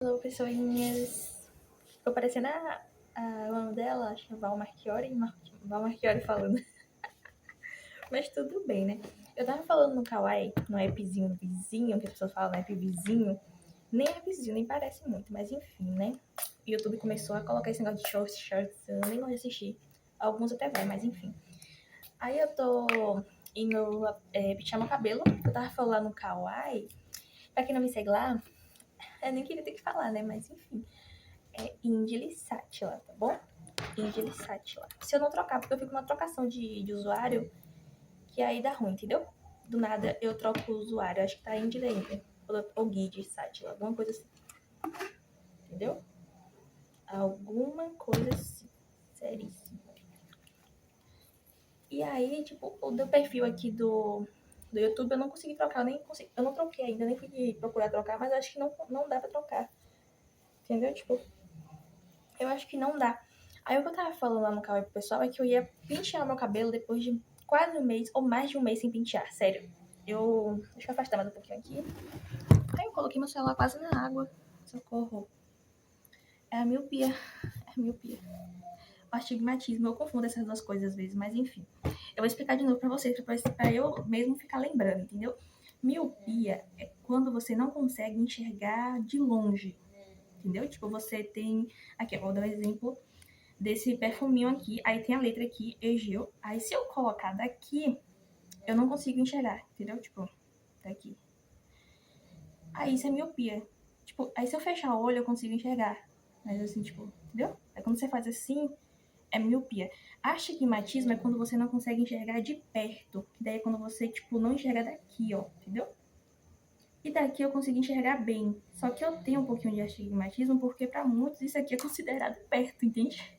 Alô, pessoinhas. Ficou parecendo o nome dela, acho que é Val Marchiori. Val Marchiori falando. Mas tudo bem, né? Eu tava falando no Kawaii, no appzinho vizinho, que as pessoas falam no app vizinho. Nem é vizinho, nem parece muito, mas enfim, né? O YouTube começou a colocar esse negócio de shorts, eu nem gosto de assistir. Alguns até vai, mas enfim. Aí eu tô indo pentear meu cabelo. Eu tava falando lá no Kawaii. Pra quem não me segue lá, eu nem queria ter que falar, né? Mas enfim. É Indili Satila, tá bom? Indili Satila. Se eu não trocar, porque eu fico numa trocação de usuário, que aí dá ruim, entendeu? Do nada eu troco o usuário. Acho que tá Indili ainda. Ou Guide Satila, alguma coisa assim. Entendeu? Alguma coisa assim. Seríssimo. E aí, tipo, o do perfil aqui do YouTube eu não consegui trocar, eu não troquei ainda, nem fui procurar trocar, mas acho que não dá pra trocar. Entendeu? Tipo, eu acho que não dá. Aí o que eu tava falando lá no canal pro pessoal é que eu ia pentear meu cabelo depois de quase um mês ou mais de um mês sem pentear, sério. Deixa eu afastar mais um pouquinho aqui. Aí eu coloquei meu celular quase na água. Socorro. É a miopia. É a miopia. O astigmatismo. Eu confundo essas duas coisas às vezes, mas enfim. Eu vou explicar de novo pra vocês, pra eu mesmo ficar lembrando, entendeu? Miopia é quando você não consegue enxergar de longe, entendeu? Tipo, você tem... Aqui, eu vou dar um exemplo desse perfuminho aqui, aí tem a letra aqui, Egeu. Aí se eu colocar daqui, eu não consigo enxergar, entendeu? Tipo, daqui. Aí isso é miopia. Tipo, aí se eu fechar o olho, eu consigo enxergar. Mas assim, tipo, entendeu? É quando você faz assim, é miopia. Astigmatismo é quando você não consegue enxergar de perto. Que daí é quando você, tipo, não enxerga daqui, ó, entendeu? E daqui eu consigo enxergar bem. Só que eu tenho um pouquinho de astigmatismo, porque pra muitos isso aqui é considerado perto, entende?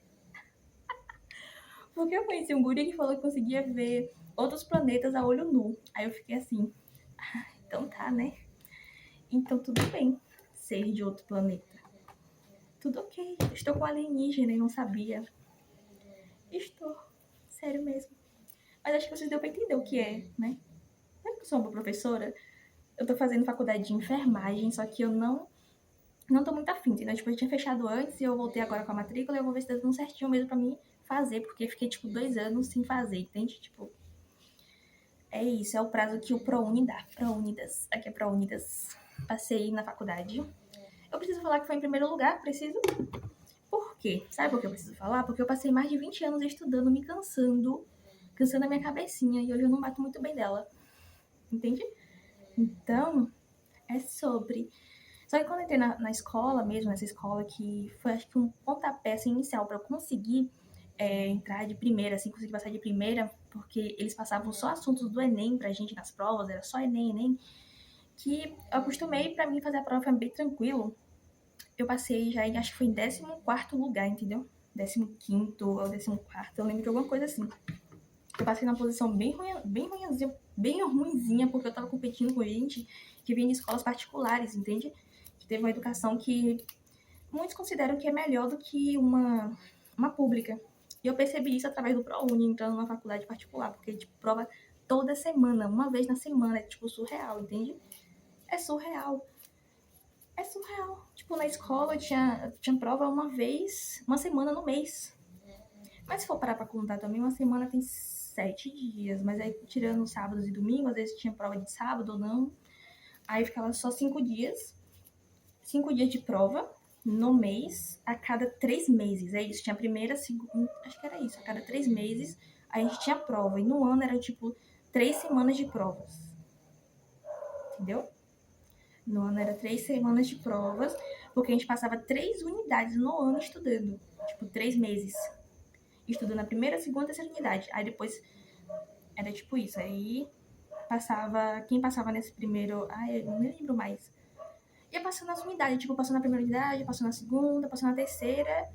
Porque eu conheci um guri que falou que conseguia ver outros planetas a olho nu. Aí eu fiquei assim, então tá, né? Então tudo bem ser de outro planeta. Tudo ok. Estou com alienígena e não sabia. Estou. Sério mesmo. Mas acho que vocês deu pra entender o que é, né? Não é que eu sou uma boa professora. Eu tô fazendo faculdade de enfermagem, só que eu não tô muito afim, entendeu? Tipo, eu tinha fechado antes e eu voltei agora com a matrícula e eu vou ver se tá dando certinho mesmo pra mim fazer, porque fiquei, tipo, 2 anos sem fazer, entende? Tipo, é isso, é o prazo que o ProUni dá. ProUnidas. Aqui é ProUnidas. Passei na faculdade. Eu preciso falar que foi em primeiro lugar, preciso. Por quê? Sabe por que eu preciso falar? Porque eu passei mais de 20 anos estudando, me cansando a minha cabecinha, e hoje eu não bato muito bem dela. Entende? Então, é sobre. Só que quando eu entrei na escola mesmo, nessa escola que foi acho que um pontapé assim, inicial para eu conseguir entrar de primeira, assim, conseguir passar de primeira, porque eles passavam só assuntos do Enem pra gente nas provas, era só Enem, Enem, que eu acostumei pra mim fazer a prova foi bem tranquilo. Eu passei já em, acho que foi em 14º lugar, entendeu? 15º ou 14º, eu lembro de alguma coisa assim. Eu passei numa posição bem ruinzinha, porque eu tava competindo com gente que vinha de escolas particulares, entende? Que teve uma educação que muitos consideram que é melhor do que uma pública. E eu percebi isso através do ProUni, entrando numa faculdade particular, porque, tipo, prova toda semana, uma vez na semana, é, tipo, surreal, entende? É surreal. É surreal. Tipo, na escola tinha prova uma semana no mês. Mas se for parar pra contar também, uma semana tem 7 dias, mas aí tirando sábados e domingos, às vezes tinha prova de sábado ou não, aí ficava só 5 dias. 5 dias de prova no mês, a cada 3 meses. É isso, tinha a primeira, segunda, acho que era isso, a cada 3 meses a gente tinha prova. E no ano era tipo 3 semanas de provas. Entendeu? No ano era 3 semanas de provas, porque a gente passava 3 unidades no ano estudando. Tipo, 3 meses. Estudando a primeira, segunda e terceira unidade. Aí depois era tipo isso. Aí passava. Quem passava nesse primeiro. Ai, eu não me lembro mais. Ia passando as unidades, tipo, passou na primeira unidade, passou na segunda, passou na terceira.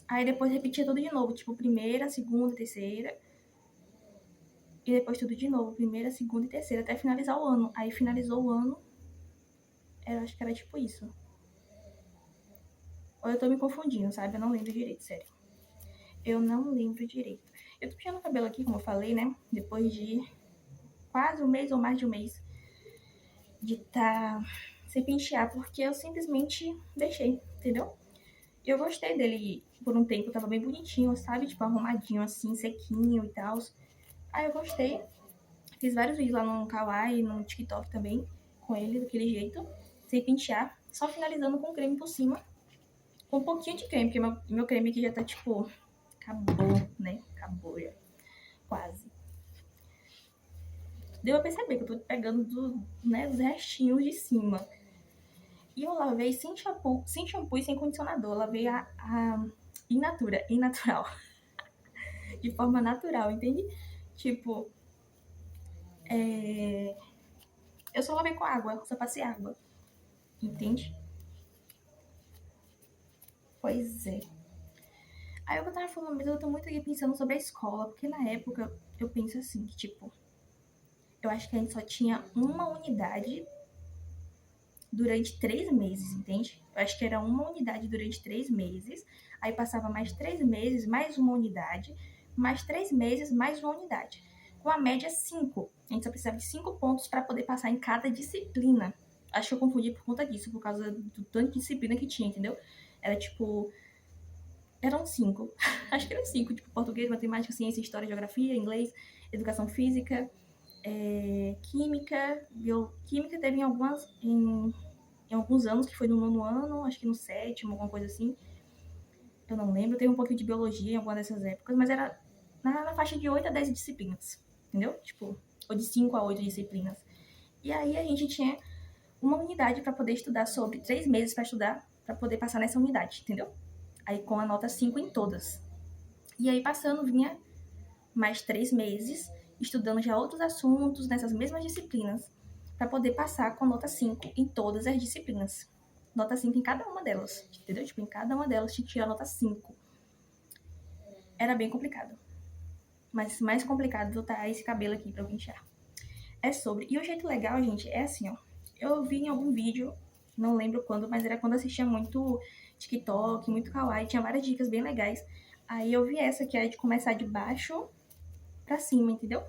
Aí depois repetia tudo de novo, tipo, primeira, segunda, terceira. E depois tudo de novo, primeira, segunda e terceira, até finalizar o ano. Aí finalizou o ano, eu acho que era tipo isso. Ou eu tô me confundindo, sabe? Eu não lembro direito, sério. Eu não lembro direito. Eu tô puxando o cabelo aqui, como eu falei, né? Depois de quase um mês ou mais de um mês de estar sem pentear, porque eu simplesmente deixei, entendeu? Eu gostei dele por um tempo, tava bem bonitinho, sabe? Tipo, arrumadinho assim, sequinho e tal. Aí eu gostei. Fiz vários vídeos lá no Kawaii, no TikTok também, com ele, daquele jeito, sem pentear, só finalizando com creme por cima. Com um pouquinho de creme, porque meu creme aqui já tá, tipo, acabou, né? Acabou já, quase. Deu pra perceber que eu tô pegando né, os restinhos de cima. E eu lavei sem shampoo e sem condicionador. Eu lavei a in natural. De forma natural, entende? Tipo, eu só lavei com água, só passei água. Entende? Pois é. Aí eu tava falando, mas eu tô muito aqui pensando sobre a escola, porque na época eu penso assim, que tipo, eu acho que a gente só tinha uma unidade durante 3 meses, entende? Eu acho que era uma unidade durante 3 meses, aí passava mais 3 meses, mais uma unidade, mais 3 meses, mais uma unidade. Com a média 5. A gente só precisava de 5 pontos para poder passar em cada disciplina. Acho que eu confundi por conta disso, por causa do tanto de disciplina que tinha, entendeu? Era tipo. Eram 5. Acho que eram 5, tipo português, matemática, ciência, história, geografia, inglês, educação física, química. Química teve em alguns anos, que foi no nono ano, acho que no sétimo, alguma coisa assim. Eu não lembro. Teve um pouquinho de biologia em alguma dessas épocas, mas era na faixa de 8 a 10 disciplinas, entendeu? Tipo, ou de 5 a 8 disciplinas. E aí a gente tinha uma unidade para poder estudar sobre 3 meses para estudar, para poder passar nessa unidade, entendeu? Aí com a nota 5 em todas. E aí passando vinha mais 3 meses estudando já outros assuntos nessas mesmas disciplinas para poder passar com nota 5 em todas as disciplinas. Nota 5 em cada uma delas, entendeu? Tipo, em cada uma delas tinha que tirar nota 5. Era bem complicado. Mas mais complicado tá esse cabelo aqui pra eu pentear. É sobre. E o jeito legal, gente, é assim, ó. Eu vi em algum vídeo, não lembro quando, mas era quando assistia muito TikTok, muito Kawaii, tinha várias dicas bem legais. Aí eu vi essa que era de começar de baixo pra cima, entendeu?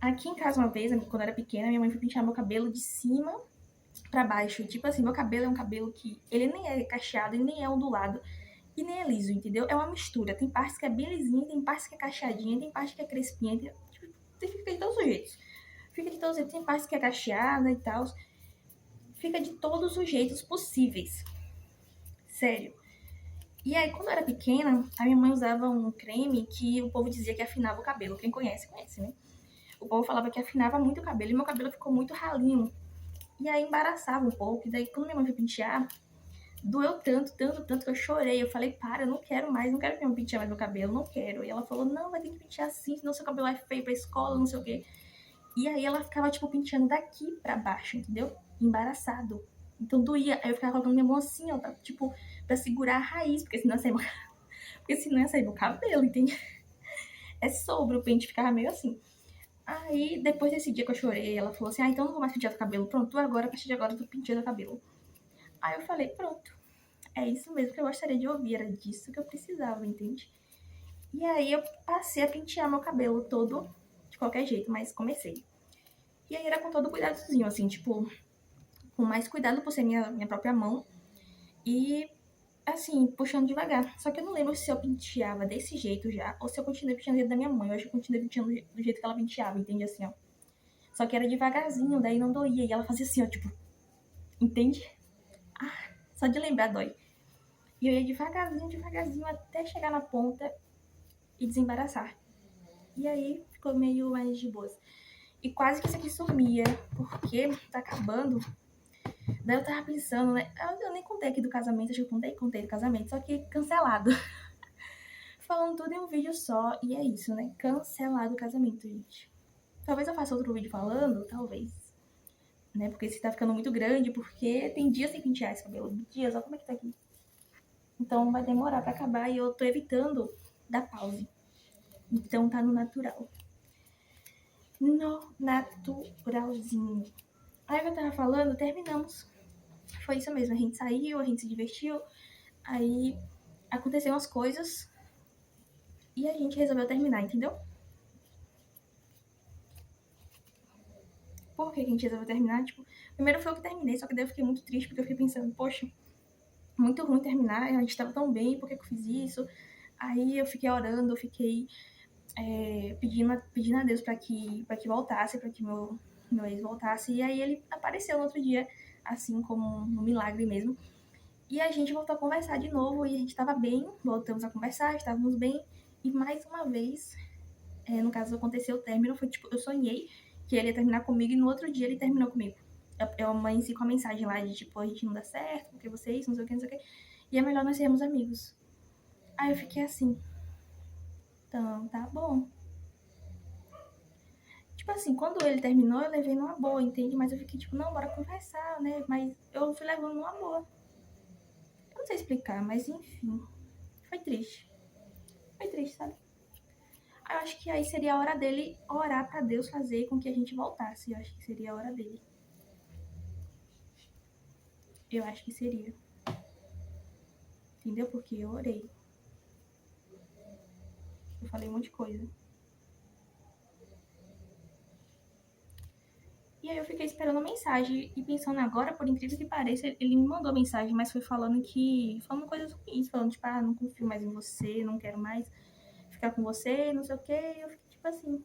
Aqui em casa uma vez, quando eu era pequena, minha mãe foi pentear meu cabelo de cima pra baixo. Tipo assim, meu cabelo é um cabelo que ele nem é cacheado, ele nem é ondulado e nem é liso, entendeu? É uma mistura. Tem partes que é bem lisinha, tem partes que é cacheadinha, tem partes que é crespinha, fica de todos os jeitos. Fica de todos os jeitos, tem partes que é cacheada e tal. Fica de todos os jeitos possíveis. Sério. E aí, quando eu era pequena, a minha mãe usava um creme que o povo dizia que afinava o cabelo. Quem conhece, conhece, né? O povo falava que afinava muito o cabelo e meu cabelo ficou muito ralinho. E aí embaraçava um pouco. E daí, quando minha mãe foi pentear, doeu tanto, tanto, tanto que eu chorei. Eu falei, para, eu não quero mais, não quero que minha mãe pentear mais meu cabelo, não quero. E ela falou, não, vai ter que pentear assim, senão seu cabelo é feio pra escola, não sei o quê. E aí ela ficava, tipo, penteando daqui pra baixo, entendeu? Embaraçado. Então doía. Aí eu ficava colocando minha mão assim, ó, tipo, pra segurar a raiz, porque senão ia sair meu, porque senão ia sair meu cabelo, entende? É sobre, o pente ficava meio assim. Aí, depois desse dia que eu chorei, ela falou assim, ah, então eu não vou mais pentear o cabelo. Pronto, agora, a partir de agora, eu tô penteando o cabelo. Aí eu falei, pronto. É isso mesmo que eu gostaria de ouvir, era disso que eu precisava, entende? E aí eu passei a pentear meu cabelo todo, de qualquer jeito, mas comecei. E aí era com todo cuidadozinho, assim, tipo, com mais cuidado por ser minha própria mão. E, assim, puxando devagar. Só que eu não lembro se eu penteava desse jeito já, ou se eu continuei penteando do jeito da minha mãe. Eu acho que eu continuei penteando do jeito que ela penteava, entende? Assim, ó. Só que era devagarzinho, daí não doía. E ela fazia assim, ó, tipo, entende? Ah, só de lembrar dói. E eu ia devagarzinho, devagarzinho, até chegar na ponta e desembaraçar. E aí ficou meio mais de boas. E quase que isso aqui sumia, porque tá acabando. Daí eu tava pensando, né? Eu nem contei aqui do casamento, acho que eu contei do casamento, só que cancelado. Falando tudo em um vídeo só, e é isso, né? Cancelado o casamento, gente. Talvez eu faça outro vídeo falando, talvez. Né? Porque esse tá ficando muito grande, porque tem dias sem pentear esse cabelo. Dias, olha como é que tá aqui. Então vai demorar pra acabar e eu tô evitando dar pause. Então tá no natural. No naturalzinho. Aí eu tava falando, terminamos. Foi isso mesmo, a gente saiu, a gente se divertiu. Aí aconteceu umas coisas e a gente resolveu terminar, entendeu? por que a gente resolveu terminar. Tipo, primeiro foi eu que terminei, só que daí eu fiquei muito triste, porque eu fiquei pensando, poxa, muito ruim terminar, a gente tava tão bem, por que eu fiz isso? Aí eu fiquei orando, eu fiquei pedindo a Deus pra que voltasse, pra que meu ex voltasse. E aí ele apareceu no outro dia, assim como um milagre mesmo. E a gente voltou a conversar de novo e a gente tava bem, voltamos a conversar, estávamos bem. E mais uma vez, no caso aconteceu o término, foi tipo, eu sonhei que ele ia terminar comigo e no outro dia ele terminou comigo. Eu amanheci com a mensagem lá de tipo, a gente não dá certo, porque vocês, não sei o que, não sei o que. E é melhor nós sermos amigos. Aí eu fiquei assim, então tá bom. Tipo assim, quando ele terminou, eu levei numa boa, entende? Mas eu fiquei tipo, não, bora conversar, né? Mas eu fui levando numa boa. Eu não sei explicar, mas enfim. Foi triste. Foi triste, sabe? Eu acho que aí seria a hora dele orar pra Deus fazer com que a gente voltasse. Eu acho que seria a hora dele. Eu acho que seria. Entendeu? Porque eu orei. Eu falei um monte de coisa. E aí eu fiquei esperando a mensagem e pensando agora, por incrível que pareça, ele me mandou mensagem, mas foi falando coisas ruins, falando tipo, não confio mais em você, não quero mais ficar com você, não sei o que. E eu fiquei tipo assim,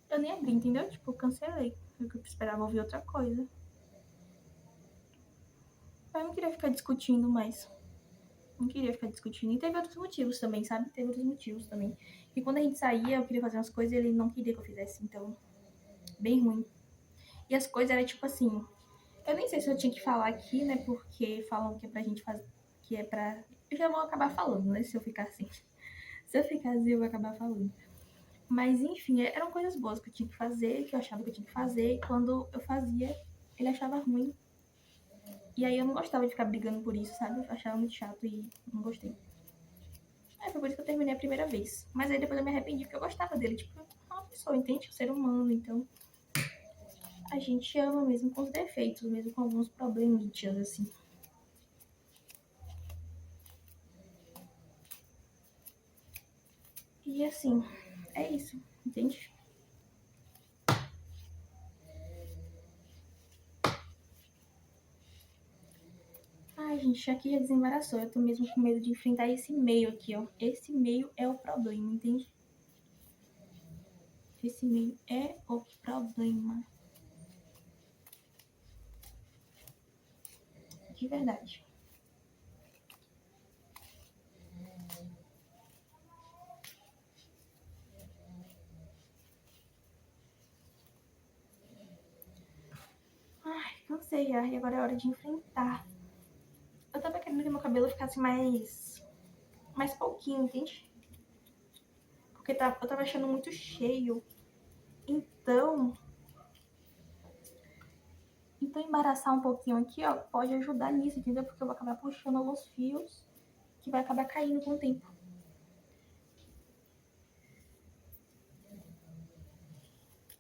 eu nem abri, entendeu? Tipo, cancelei. Eu esperava ouvir outra coisa. Eu não queria ficar discutindo mais. Não queria ficar discutindo. E teve outros motivos também, sabe? Teve outros motivos também. E quando a gente saía, eu queria fazer umas coisas e ele não queria que eu fizesse. Então, bem ruim. E as coisas eram tipo assim. Eu nem sei se eu tinha que falar aqui, né? Porque falam que é pra gente fazer. Que é pra. Eu já vou acabar falando, né? Se eu ficar assim. Se eu ficar assim, eu vou acabar falando. Mas enfim, eram coisas boas que eu tinha que fazer, que eu achava que eu tinha que fazer. E quando eu fazia, ele achava ruim. E aí eu não gostava de ficar brigando por isso, sabe? Eu achava muito chato e não gostei. Aí foi por isso que eu terminei a primeira vez. Mas aí depois eu me arrependi porque eu gostava dele. Tipo, é uma pessoa, entende? Um ser humano. Então a gente ama mesmo com os defeitos, mesmo com alguns probleminhas, assim. E assim, é isso, entende? Ai, gente, aqui já desembaraçou. Eu tô mesmo com medo de enfrentar esse meio aqui, ó. Esse meio é o problema, entende? Esse meio é o problema. De verdade. Ai, cansei já. E agora é hora de enfrentar. Eu tava querendo que meu cabelo ficasse mais pouquinho, entende? Porque eu tava achando muito cheio. Então embaraçar um pouquinho aqui, ó, pode ajudar nisso, entendeu? Porque eu vou acabar puxando alguns fios que vai acabar caindo com o tempo.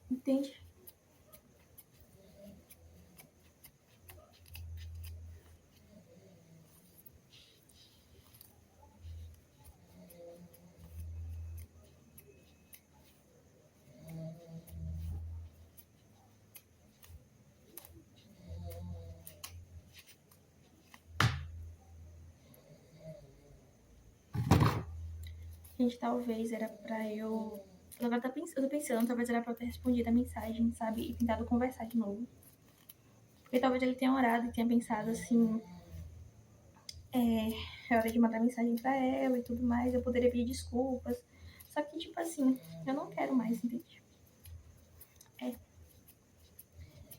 Entende? Gente, talvez era pra eu. Eu tô pensando, talvez era pra eu ter respondido a mensagem, sabe? E tentado conversar de novo. Porque talvez ele tenha orado e tenha pensado assim. É hora de mandar mensagem pra ela e tudo mais. Eu poderia pedir desculpas. Só que, tipo assim, eu não quero mais, entende?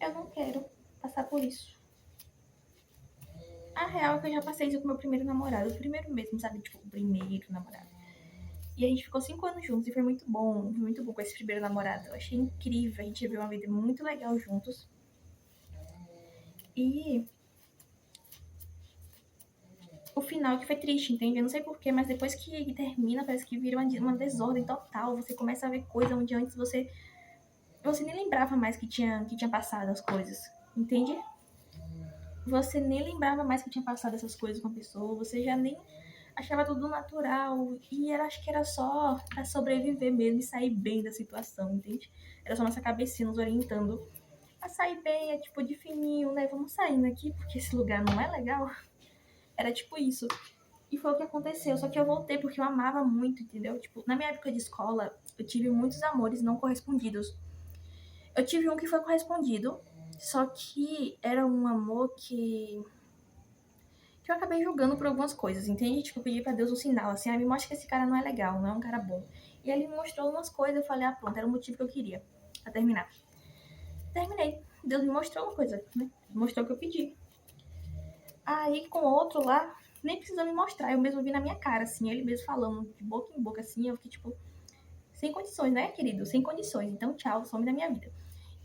Eu não quero passar por isso. A real é que eu já passei isso com meu primeiro namorado. O primeiro mesmo, sabe? Tipo, o primeiro namorado. E a gente ficou 5 anos juntos e foi muito bom com esse primeiro namorado. Eu achei incrível, a gente viveu uma vida muito legal juntos. E o final que foi triste, entende? Eu não sei porquê, mas depois que termina, parece que vira uma desordem total. Você começa a ver coisa onde antes você nem lembrava mais que tinha passado as coisas, entende? Você nem lembrava mais que tinha passado essas coisas com a pessoa, você já nem achava tudo natural e acho que era só pra sobreviver mesmo e sair bem da situação, entende? Era só nossa cabecinha nos orientando. a sair bem, é tipo de fininho, né? Vamos saindo aqui, porque esse lugar não é legal. Era tipo isso. E foi o que aconteceu. Só que eu voltei porque eu amava muito, entendeu? Tipo, na minha época de escola, eu tive muitos amores não correspondidos. Eu tive um que foi correspondido, só que era um amor que eu acabei julgando por algumas coisas, entende? Tipo, eu pedi pra Deus um sinal, assim, me mostra que esse cara não é legal, não é um cara bom. E ele me mostrou umas coisas, eu falei, pronto, era o motivo que eu queria, pra terminar. Terminei. Deus me mostrou uma coisa, né? Mostrou o que eu pedi. Aí, com outro lá, nem precisou me mostrar, eu mesmo vi na minha cara, assim, ele mesmo falando de boca em boca, assim, eu fiquei, tipo, sem condições, né, querido? Sem condições, então tchau, some da minha vida.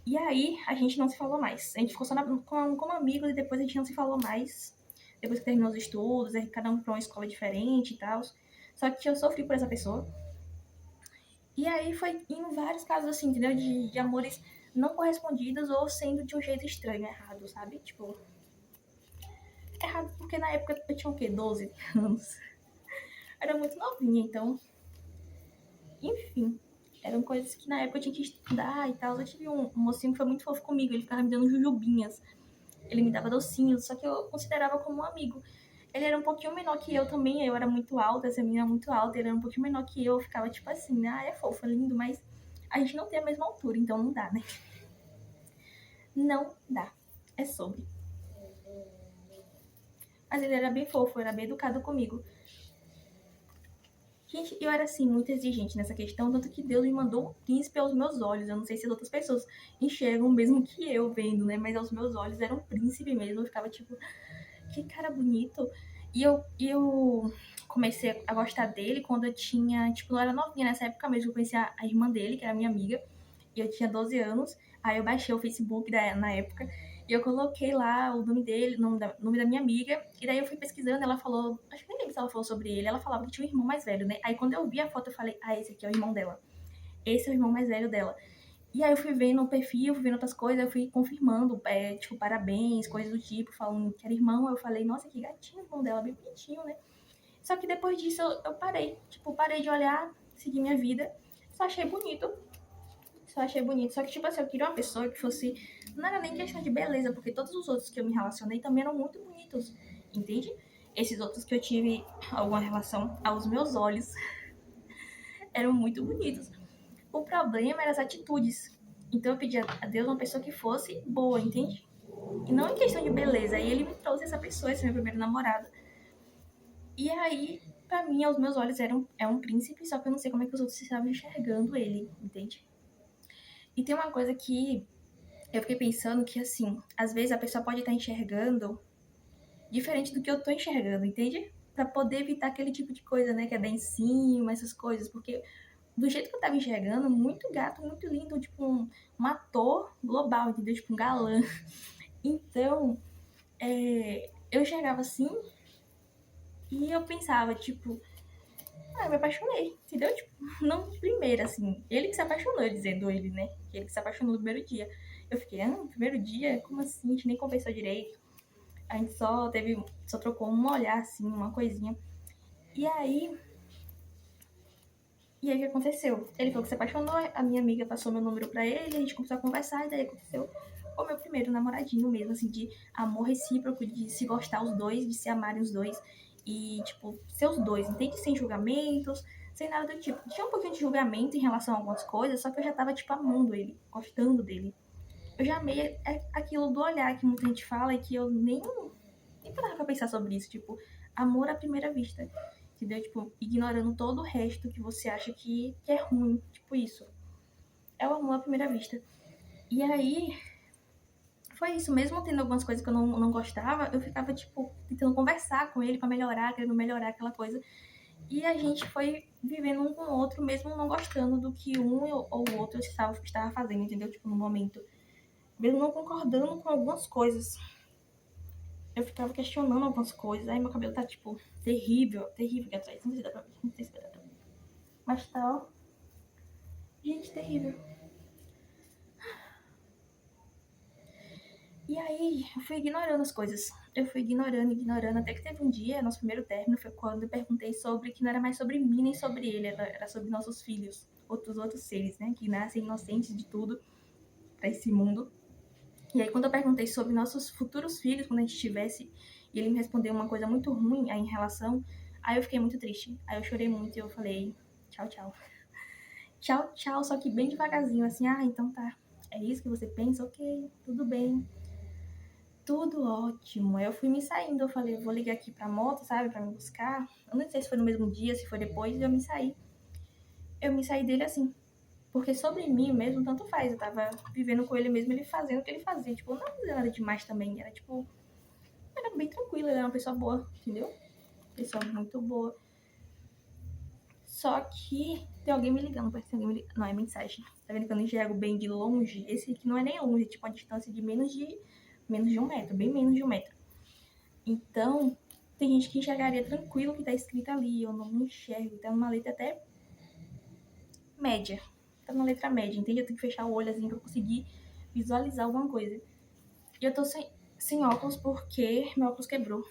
E aí, a gente não se falou mais. A gente ficou só como amigos e depois a gente não se falou mais. Depois que terminou os estudos, aí cada um pra uma escola diferente e tal. Só que eu sofri por essa pessoa. E aí foi em vários casos assim, entendeu? De amores não correspondidos ou sendo de um jeito estranho, errado, sabe? Tipo, errado porque na época eu tinha o quê? 12 anos. Era muito novinha, então, enfim. Eram coisas que na época eu tinha que estudar e tal. Eu tive um mocinho que foi muito fofo comigo, ele ficava me dando jujubinhas. Ele me dava docinhos, só que eu considerava como um amigo. Ele era um pouquinho menor que eu também, eu era muito alta, essa menina era muito alta, ele era um pouquinho menor que eu ficava tipo assim, é fofo, é lindo, mas a gente não tem a mesma altura, então não dá, né? Não dá. É sobre. Mas ele era bem fofo, era bem educado comigo. Gente, eu era assim, muito exigente nessa questão, tanto que Deus me mandou um príncipe aos meus olhos. Eu não sei se as outras pessoas enxergam o mesmo que eu vendo, né? Mas aos meus olhos era um príncipe mesmo. Eu ficava tipo, que cara bonito. E eu comecei a gostar dele quando eu tinha, tipo, não era novinha nessa época mesmo. Eu conheci a irmã dele, que era minha amiga, e eu tinha 12 anos. Aí eu baixei o Facebook na época e eu coloquei lá o nome dele, o nome da minha amiga. E daí eu fui pesquisando, ela falou, acho que nem lembro se ela falou sobre ele. Ela falava que tinha um irmão mais velho, né? Aí quando eu vi a foto, eu falei, esse aqui é o irmão dela. Esse é o irmão mais velho dela. E aí eu fui vendo o perfil, fui vendo outras coisas, eu fui confirmando, tipo, parabéns, coisas do tipo, falando que era irmão. Eu falei, nossa, que gatinho o irmão dela, bem bonitinho, né? Só que depois disso eu parei. Tipo, parei de olhar, segui minha vida. Só achei bonito. Só achei bonito. Só que, tipo assim, eu queria uma pessoa que fosse. Não era nem questão de beleza, porque todos os outros que eu me relacionei também eram muito bonitos. Entende? Esses outros que eu tive alguma relação aos meus olhos eram muito bonitos. O problema eram as atitudes. Então eu pedi a Deus uma pessoa que fosse boa, entende? E não em questão de beleza. Aí ele me trouxe essa pessoa, esse meu primeiro namorado. E aí, pra mim, aos meus olhos, é um príncipe, só que eu não sei como é que os outros estavam enxergando ele, entende? E tem uma coisa que eu fiquei pensando que, assim, às vezes a pessoa pode estar enxergando diferente do que eu tô enxergando, entende? Pra poder evitar aquele tipo de coisa, né? Que é dar em cima, essas coisas. Porque do jeito que eu tava enxergando, muito gato, muito lindo, tipo um ator global, entendeu? Tipo um galã. Então, eu enxergava assim e eu pensava, tipo, eu me apaixonei, entendeu? Tipo, não de primeira, assim. Ele que se apaixonou, dizendo ele, né? Ele que se apaixonou no primeiro dia. Eu fiquei, no primeiro dia? Como assim? A gente nem conversou direito. A gente só trocou um olhar, assim, uma coisinha. E aí, o que aconteceu? Ele falou que se apaixonou, a minha amiga passou meu número pra ele, a gente começou a conversar, e daí aconteceu o meu primeiro namoradinho mesmo, assim, de amor recíproco, de se gostar os dois, de se amarem os dois, e, tipo, ser os dois, entende? Sem julgamentos, sem nada do tipo. Tinha um pouquinho de julgamento em relação a algumas coisas, só que eu já tava, tipo, amando ele, gostando dele. Eu já amei aquilo do olhar que muita gente fala e que eu nem parava pra pensar sobre isso, tipo, amor à primeira vista. Entendeu? Tipo, ignorando todo o resto que você acha que é ruim. Tipo isso. É o amor à primeira vista. E aí, foi isso. Mesmo tendo algumas coisas que eu não gostava, eu ficava, tipo, tentando conversar com ele pra melhorar, querendo melhorar aquela coisa. E a gente foi vivendo um com o outro, mesmo não gostando do que um ou o outro estava fazendo, entendeu? Tipo, no momento. Mesmo não concordando com algumas coisas. Eu ficava questionando algumas coisas. Aí meu cabelo tá, tipo, terrível, terrível aqui atrás. Não sei se dá pra ver. Não sei se dá pra ver. Mas tá, ó. Gente, terrível. E aí, eu fui ignorando as coisas. Eu fui ignorando, ignorando, até que teve um dia, nosso primeiro término, foi quando eu perguntei sobre que não era mais sobre mim nem sobre ele, era sobre nossos filhos, outros seres, né, que nascem inocentes de tudo pra esse mundo. E aí, quando eu perguntei sobre nossos futuros filhos, quando a gente tivesse, e ele me respondeu uma coisa muito ruim aí em relação, aí eu fiquei muito triste. Aí eu chorei muito e eu falei, tchau, tchau. Tchau, tchau, só que bem devagarzinho, assim, então tá. É isso que você pensa? Ok, tudo bem. Tudo ótimo. Aí eu fui me saindo, eu falei, vou ligar aqui pra moto, sabe, pra me buscar. Eu não sei se foi no mesmo dia, se foi depois, e eu me saí. Eu me saí dele assim. Porque sobre mim mesmo, tanto faz. Eu tava vivendo com ele mesmo, ele fazendo o que ele fazia. Tipo, não fazia nada demais também. Era tipo, era bem tranquilo, ele era uma pessoa boa, entendeu? Pessoa muito boa. Só que tem alguém me ligando, parece que tem alguém me ligando. Não, é mensagem. Tá vendo que eu não enxergo bem de longe? Esse aqui não é nem longe, é tipo uma distância de menos de 1 metro, bem menos de 1 metro. Então, tem gente que enxergaria tranquilo o que tá escrito ali. Eu não enxergo. Tá numa letra até média. Tá numa letra média, entende? Eu tenho que fechar o olho assim pra conseguir visualizar alguma coisa. E eu tô sem óculos porque meu óculos quebrou.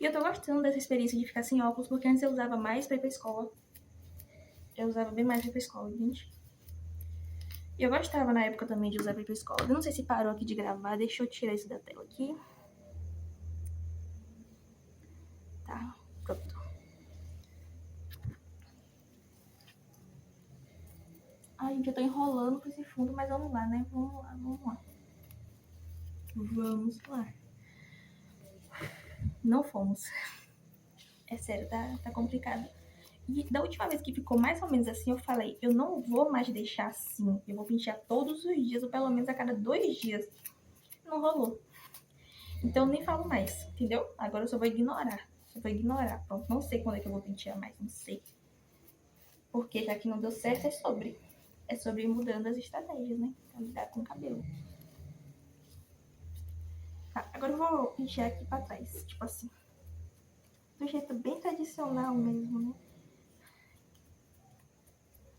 E eu tô gostando dessa experiência de ficar sem óculos, porque antes eu usava mais pra ir pra escola. Eu usava bem mais pra ir pra escola, gente. E eu gostava na época também de usar pra ir pra escola. Eu não sei se parou aqui de gravar, deixa eu tirar isso da tela aqui. Tá, pronto. Ai, gente, eu tô enrolando com esse fundo, mas vamos lá, né? Vamos lá, vamos lá. Vamos lá. Não fomos. É sério, tá complicado. E da última vez que ficou mais ou menos assim, eu falei, eu não vou mais deixar assim. Eu vou pentear todos os dias, ou pelo menos a cada 2 dias. Não rolou. Então eu nem falo mais, entendeu? Agora eu só vou ignorar. Só vou ignorar. Pronto, não sei quando é que eu vou pentear mais, não sei. Porque já que não deu certo, é sobre ir mudando as estratégias, né? Pra lidar com o cabelo. Tá, agora eu vou pentear aqui pra trás, tipo assim. Do jeito bem tradicional mesmo, né?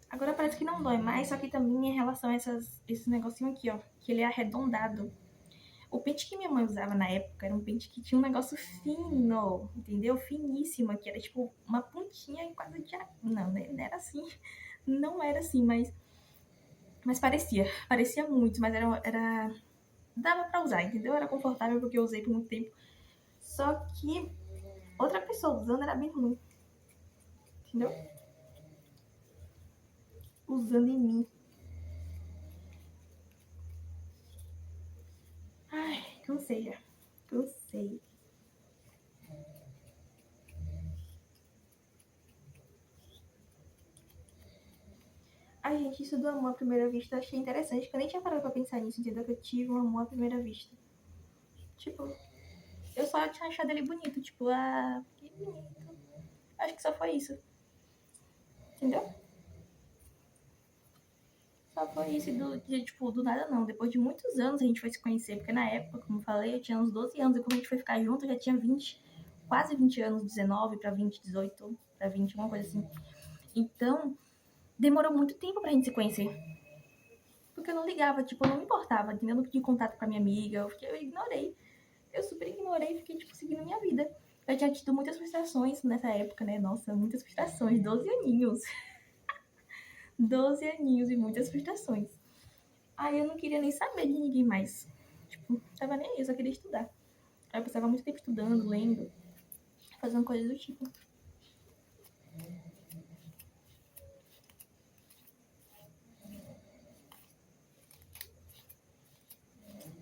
Agora parece que não dói mais, só que também em relação a esse negocinho aqui, ó, que ele é arredondado. O pente que minha mãe usava na época era um pente que tinha um negócio fino, entendeu? Finíssimo, que era tipo uma pontinha quase de... Não, né? Não era assim. Não era assim, mas parecia. Parecia muito, mas era... Dava pra usar, entendeu? Era confortável porque eu usei por muito tempo. Só que outra pessoa usando era bem ruim, entendeu? Usando em mim. Ai, cansei já. Cansei. Ai, gente, isso do amor à primeira vista eu achei interessante, porque eu nem tinha parado pra pensar nisso, entendeu? Que eu tive um amor à primeira vista. Tipo, eu só tinha achado ele bonito, tipo, que bonito. Acho que só foi isso, entendeu? Só foi isso, tipo, do nada não. Depois de muitos anos a gente foi se conhecer, porque na época, como eu falei, eu tinha uns 12 anos, e quando a gente foi ficar junto, eu já tinha 20, quase 20 anos, 19 pra 20, 18 pra 20, uma coisa assim. Então, demorou muito tempo pra gente se conhecer. Porque eu não ligava, tipo, eu não me importava, entendeu? Eu não pedi contato com a minha amiga, eu ignorei. Eu super ignorei e fiquei, tipo, seguindo minha vida. Eu tinha tido muitas frustrações nessa época, né? Nossa, muitas frustrações. 12 aninhos. 12 aninhos e muitas frustrações. Aí eu não queria nem saber de ninguém mais. Tipo, tava nem aí, eu só queria estudar. Aí eu passava muito tempo estudando, lendo, fazendo coisas do tipo.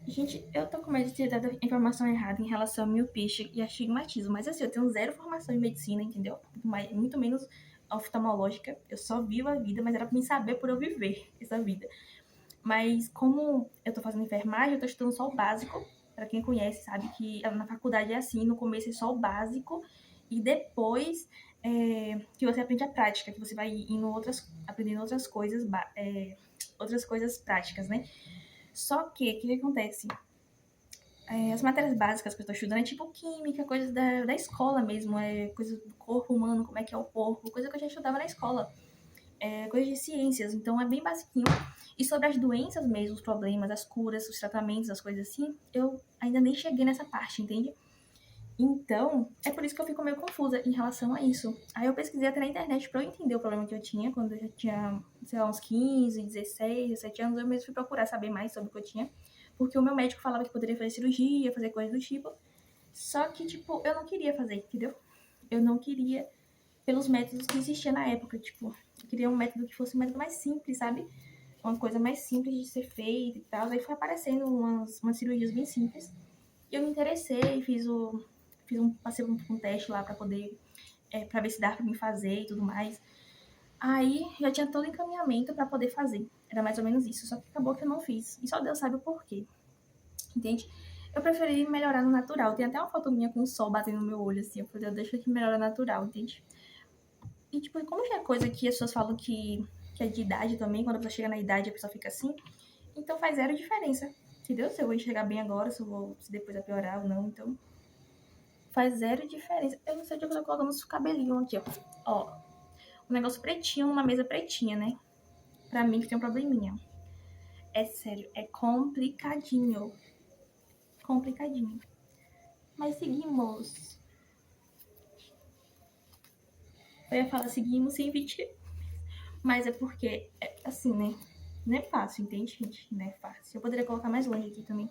Gente, eu tô com medo de ter dado informação errada em relação ao miopia e astigmatismo, mas assim, eu tenho zero formação em medicina, entendeu? Muito menos oftalmológica. Eu só vivo a vida, mas era pra mim saber por eu viver essa vida. Mas como eu tô fazendo enfermagem, eu tô estudando só o básico. Pra quem conhece, sabe que na faculdade é assim, no começo é só o básico e depois que você aprende a prática, que você vai aprendendo outras coisas práticas, né? Só que, o que acontece? As matérias básicas que eu tô estudando é tipo química, coisas da escola mesmo, coisas do corpo humano, como é que é o corpo, coisa que eu já estudava na escola. Coisas de ciências, então é bem basiquinho. E sobre as doenças mesmo, os problemas, as curas, os tratamentos, as coisas assim, eu ainda nem cheguei nessa parte, entende? Então, é por isso que eu fico meio confusa em relação a isso. Aí eu pesquisei até na internet pra eu entender o problema que eu tinha, quando eu já tinha, sei lá, uns 15, 16, 17 anos, eu mesmo fui procurar saber mais sobre o que eu tinha. porque o meu médico falava que poderia fazer cirurgia, fazer coisas do tipo. Só que, tipo, eu não queria fazer, entendeu? Eu não queria pelos métodos que existiam na época, tipo, eu queria um método que fosse um método mais simples, sabe? Uma coisa mais simples de ser feita e tal. Aí foi aparecendo umas cirurgias bem simples. E eu me interessei, passei um teste lá pra poder, pra ver se dava pra me fazer e tudo mais. Aí já tinha todo o encaminhamento pra poder fazer. Era mais ou menos isso. Só que acabou que eu não fiz. E só Deus sabe o porquê. Entende? Eu preferi melhorar no natural. Tem até uma foto minha com o sol batendo no meu olho, assim. Eu falei, eu deixo aqui melhorar natural, entende? E, tipo, como já é coisa que as pessoas falam que é de idade também, quando a pessoa chega na idade a pessoa fica assim, então faz zero diferença. Entendeu? Se eu vou enxergar bem agora, se depois vai piorar ou não, então faz zero diferença. Eu não sei onde eu tô colocando os cabelinhos aqui, ó. Ó, um negócio pretinho numa mesa pretinha, né? Pra mim que tem um probleminha. É sério, é complicadinho. Complicadinho. Mas seguimos. Eu ia falar seguimos sem vídeo. Mas é porque, assim, né? Não é fácil, entende, gente? Não é fácil. Eu poderia colocar mais longe aqui também.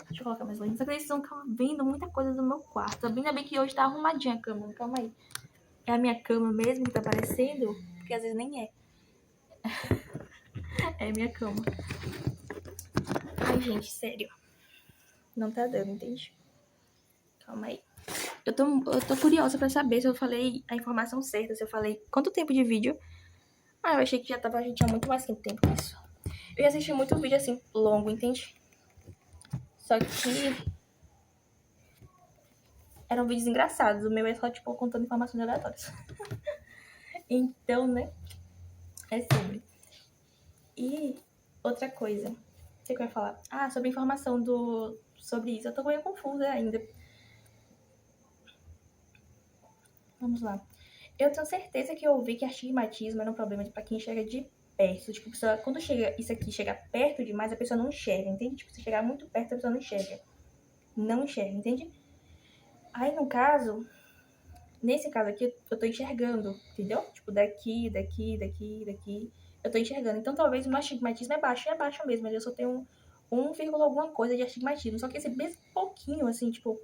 Deixa eu colocar mais longe. Só que vocês estão vendo muita coisa do meu quarto. Ainda bem que hoje tá arrumadinha a cama. Calma aí. É a minha cama mesmo que tá aparecendo? Porque às vezes nem é. É a minha cama. Ai, gente, sério. Não tá dando, entende? Calma aí. Eu tô curiosa pra saber se eu falei a informação certa. Se eu falei quanto tempo de vídeo. Ah, eu achei que a gente tinha muito mais tempo isso. Eu ia assistir muito vídeo assim, longo, entende? Só que eram vídeos engraçados. O meu é só, tipo, contando informações aleatórias. Então, né? É sobre. E outra coisa. O que eu ia falar? Ah, sobre a informação sobre isso. Eu tô meio confusa ainda. Vamos lá. Eu tenho certeza que eu ouvi que astigmatismo era um problema pra quem chega de perto. Tipo, quando chega isso aqui chega perto demais, a pessoa não enxerga, entende? Tipo, se chegar muito perto, a pessoa não enxerga. Não enxerga, entende? Aí, no caso, nesse caso aqui, eu tô enxergando, entendeu? Tipo, daqui, daqui, daqui, daqui. Eu tô enxergando. Então, talvez o meu astigmatismo é baixo mesmo. Mas eu só tenho 1, alguma coisa de astigmatismo. Só que esse mesmo pouquinho, assim, tipo,